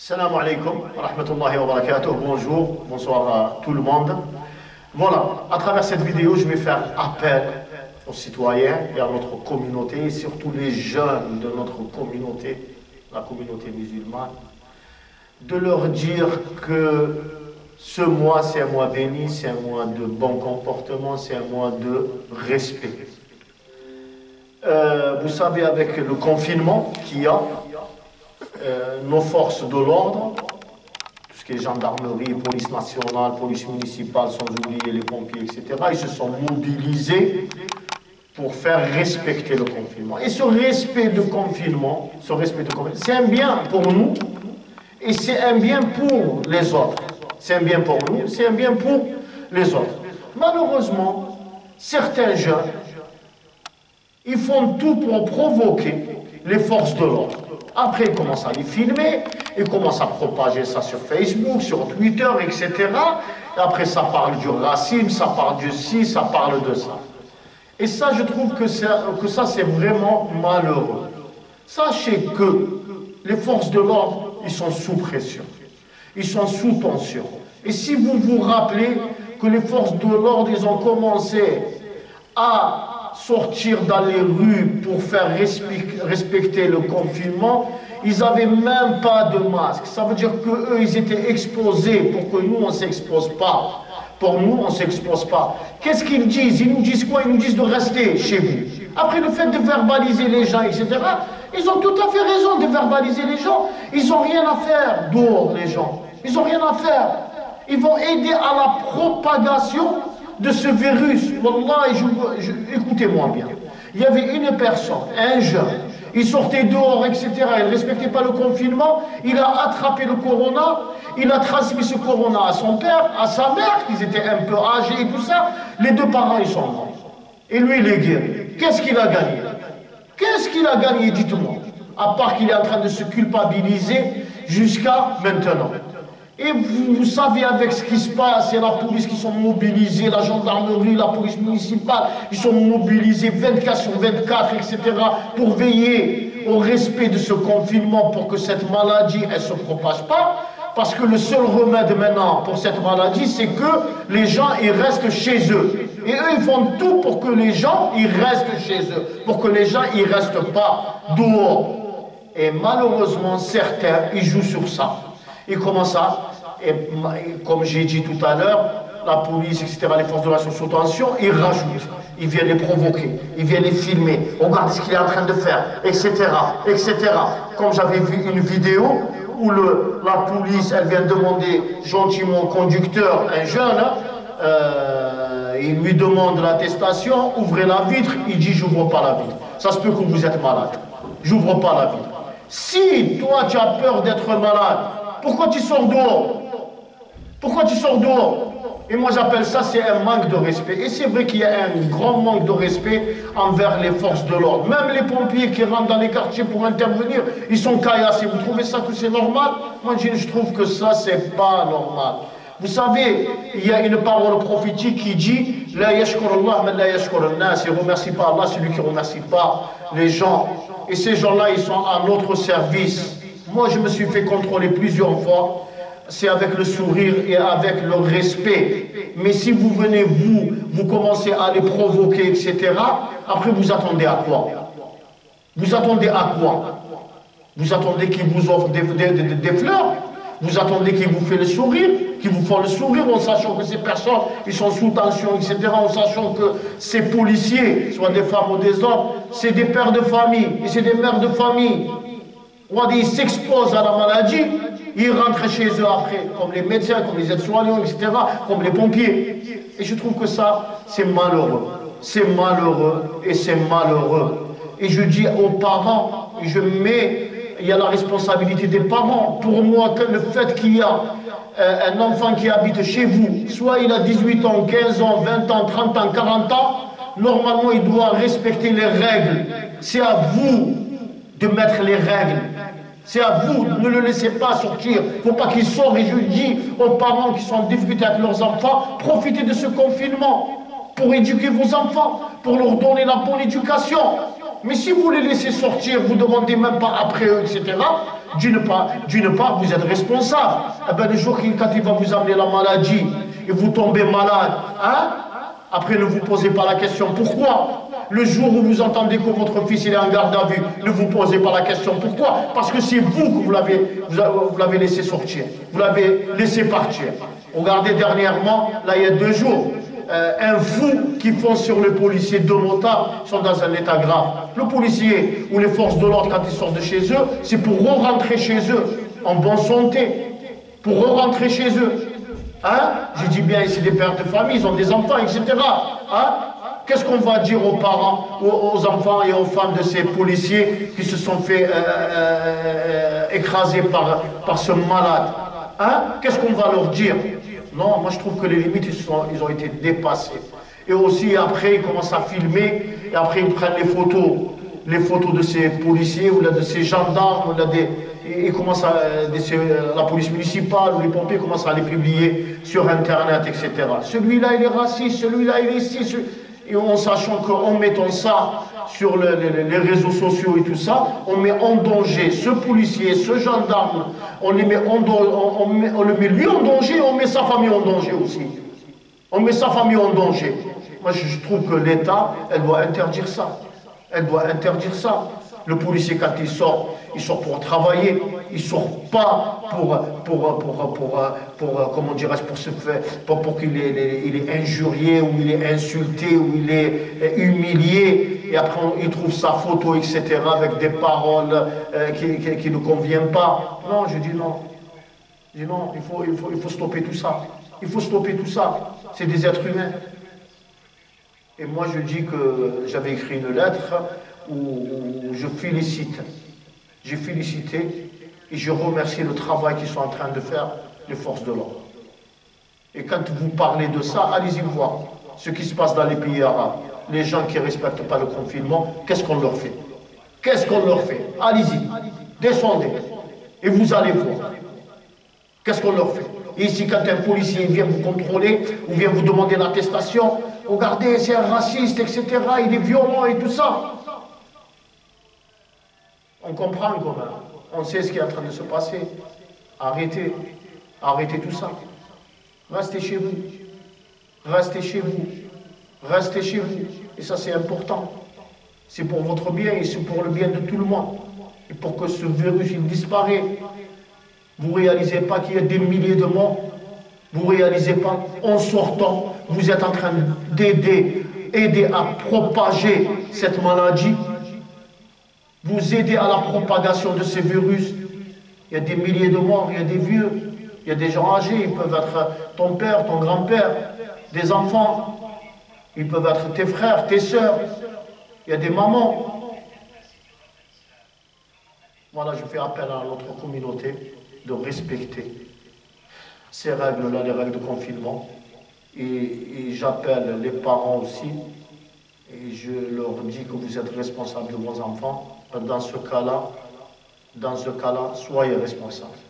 Salam alaikum, rahmatullahi wa barakatuh, bonjour, bonsoir à tout le monde. Voilà, à travers cette vidéo, je vais faire appel aux citoyens et à notre communauté, et surtout les jeunes de notre communauté, la communauté musulmane, de leur dire que ce mois, c'est un mois béni, c'est un mois de bon comportement, c'est un mois de respect. Vous savez, avec le confinement qu'il y a, nos forces de l'ordre, tout ce qui est gendarmerie, police nationale, police municipale, sans oublier les pompiers, etc., ils se sont mobilisés pour faire respecter le confinement. Et ce respect de confinement, c'est un bien pour nous et c'est un bien pour les autres. C'est un bien pour nous, c'est un bien pour les autres. Malheureusement, certains jeunes, ils font tout pour provoquer les forces de l'ordre. Après, ils commencent à les filmer, ils commencent à propager ça sur Facebook, sur Twitter, etc. Et après, ça parle du racisme, ça parle du ci, ça parle de ça. Et ça, je trouve que ça, c'est vraiment malheureux. Sachez que les forces de l'ordre, ils sont sous pression. Ils sont sous tension. Et si vous vous rappelez que les forces de l'ordre, ils ont commencé à sortir dans les rues pour faire respecter le confinement, ils n'avaient même pas de masque. Ça veut dire qu'eux, ils étaient exposés pour que nous, on ne s'expose pas. Pour nous, on ne s'expose pas. Qu'est-ce qu'ils disent? Ils nous disent quoi? Ils nous disent de rester chez vous. Après, le fait de verbaliser les gens, etc., ils ont tout à fait raison de verbaliser les gens. Ils n'ont rien à faire dehors, les gens. Ils n'ont rien à faire. Ils vont aider à la propagation de ce virus. Wallah, écoutez-moi bien. Il y avait une personne, un jeune, il sortait dehors, etc. Il ne respectait pas le confinement. Il a attrapé le corona. Il a transmis ce corona à son père, à sa mère, qui étaient un peu âgés et tout ça. Les deux parents, ils sont morts. Et lui, il est guéri. Qu'est-ce qu'il a gagné? Qu'est-ce qu'il a gagné, dites-moi? À part qu'il est en train de se culpabiliser jusqu'à maintenant. Et vous savez, avec ce qui se passe, il y a la police qui sont mobilisés, la gendarmerie, la police municipale, ils sont mobilisés 24 sur 24, etc., pour veiller au respect de ce confinement, pour que cette maladie, elle ne se propage pas. Parce que le seul remède maintenant pour cette maladie, c'est que les gens, ils restent chez eux. Et eux, ils font tout pour que les gens, ils restent chez eux. Pour que les gens, ils ne restent pas dehors. Et malheureusement, certains, ils jouent sur ça. Ils commencent à, et comme j'ai dit tout à l'heure, la police, etc., les forces de l'ordre sont sous tension, ils rajoutent, ils viennent les provoquer, ils viennent les filmer, regardez ce qu'il est en train de faire, etc., etc. Comme j'avais vu une vidéo où la police, elle vient demander gentiment au conducteur, un jeune, il lui demande l'attestation, ouvrez la vitre, il dit j'ouvre pas la vitre. Ça se peut que vous êtes malade, j'ouvre pas la vitre. Si toi tu as peur d'être malade, pourquoi tu sors dehors? Pourquoi tu sors dehors? Et moi j'appelle ça, c'est un manque de respect. Et c'est vrai qu'il y a un grand manque de respect envers les forces de l'ordre. Même les pompiers qui rentrent dans les quartiers pour intervenir, ils sont caillassés. Vous trouvez ça que c'est normal? Moi je trouve que ça, c'est pas normal. Vous savez, il y a une parole prophétique qui dit « La yashkurullah, mais la yashkurunnas » il ne remercie pas Allah, celui qui ne remercie pas les gens. Et ces gens-là, ils sont à notre service. Moi, je me suis fait contrôler plusieurs fois. C'est avec le sourire et avec le respect. Mais si vous venez, vous commencez à les provoquer, etc., après, vous attendez à quoi? Vous attendez à quoi? Vous attendez qu'ils vous offrent des fleurs? Vous attendez qu'ils vous fassent le sourire? Qu'ils vous font le sourire en sachant que ces personnes, ils sont sous tension, etc., en sachant que ces policiers, soit des femmes ou des hommes, c'est des pères de famille et c'est des mères de famille. Ils s'exposent à la maladie, ils rentrent chez eux après, comme les médecins, comme les aides-soignants, etc., comme les pompiers. Et je trouve que ça, c'est malheureux. C'est malheureux et c'est malheureux. Et je dis aux parents, il y a la responsabilité des parents. Pour moi, le fait qu'il y a un enfant qui habite chez vous, soit il a 18 ans, 15 ans, 20 ans, 30 ans, 40 ans, normalement, il doit respecter les règles. C'est à vous de mettre les règles. C'est à vous, ne le laissez pas sortir. Il ne faut pas qu'il sorte. Et je dis aux parents qui sont en difficulté avec leurs enfants, profitez de ce confinement pour éduquer vos enfants, pour leur donner la bonne éducation. Mais si vous les laissez sortir, vous ne demandez même pas après eux, etc., d'une part, vous êtes responsable. Eh ben, le jour quand il va vous amener la maladie et vous tombez malade, hein? Après, ne vous posez pas la question pourquoi. Le jour où vous entendez que votre fils il est en garde à vue, ne vous posez pas la question pourquoi. Parce que c'est vous que vous l'avez laissé sortir. Vous l'avez laissé partir. Regardez dernièrement, là il y a 2 jours, un fou qui fonce sur le policier, 2 motards sont dans un état grave. Le policier ou les forces de l'ordre, quand ils sortent de chez eux, c'est pour rentrer chez eux en bonne santé, pour rentrer chez eux. Hein? Je dis bien ici des pères de famille, ils ont des enfants, etc. Hein? Qu'est-ce qu'on va dire aux parents, aux enfants et aux femmes de ces policiers qui se sont fait écraser par ce malade? Hein? Qu'est-ce qu'on va leur dire? Non, moi je trouve que les limites, ils ont été dépassées. Et aussi après, ils commencent à filmer, et après ils prennent les photos de ces policiers, ou là, de ces gendarmes, ou là, la police municipale, ou les pompiers commencent à les publier sur Internet, etc. Celui-là, il est raciste, celui-là, il est ici. Et en sachant qu'en mettant ça sur les réseaux sociaux et tout ça, on met en danger ce policier, ce gendarme, on le met lui en danger, on met sa famille en danger aussi. On met sa famille en danger. Moi, je trouve que l'État, elle doit interdire ça. Elle doit interdire ça. Le policier, quand il sort pour travailler. Il ne sort pas comment dirais-je, pour se faire, pour qu'il est injurié, ou il est insulté, ou il est humilié. Et après, il trouve sa photo, etc., avec des paroles qui ne conviennent pas. Non, je dis non. Je dis non, il faut stopper tout ça. Il faut stopper tout ça. C'est des êtres humains. Et moi, je dis que j'avais écrit une lettre où je félicite. J'ai félicité et je remercie le travail qu'ils sont en train de faire, les forces de l'ordre. Et quand vous parlez de ça, allez-y voir ce qui se passe dans les pays arabes. Les gens qui ne respectent pas le confinement, qu'est-ce qu'on leur fait? Qu'est-ce qu'on leur fait? Allez-y, descendez et vous allez voir. Qu'est-ce qu'on leur fait? Et ici, quand un policier vient vous contrôler ou vient vous demander l'attestation, regardez, c'est un raciste, etc., il est violent et tout ça. On comprend quand même. On sait ce qui est en train de se passer. Arrêtez. Arrêtez tout ça. Restez chez vous. Restez chez vous. Restez chez vous. Et ça, c'est important. C'est pour votre bien et c'est pour le bien de tout le monde. Et pour que ce virus, il disparaisse. Vous ne réalisez pas qu'il y a des milliers de morts. Vous ne réalisez pas, en sortant, vous êtes en train d'aider à propager cette maladie. Vous aidez à la propagation de ces virus. Il y a des milliers de morts, il y a des vieux, il y a des gens âgés, ils peuvent être ton père, ton grand-père, des enfants, ils peuvent être tes frères, tes sœurs, il y a des mamans. Voilà, je fais appel à notre communauté de respecter ces règles-là, les règles de confinement, et j'appelle les parents aussi, et je leur dis que vous êtes responsables de vos enfants. Dans ce cas-là, soyez responsables.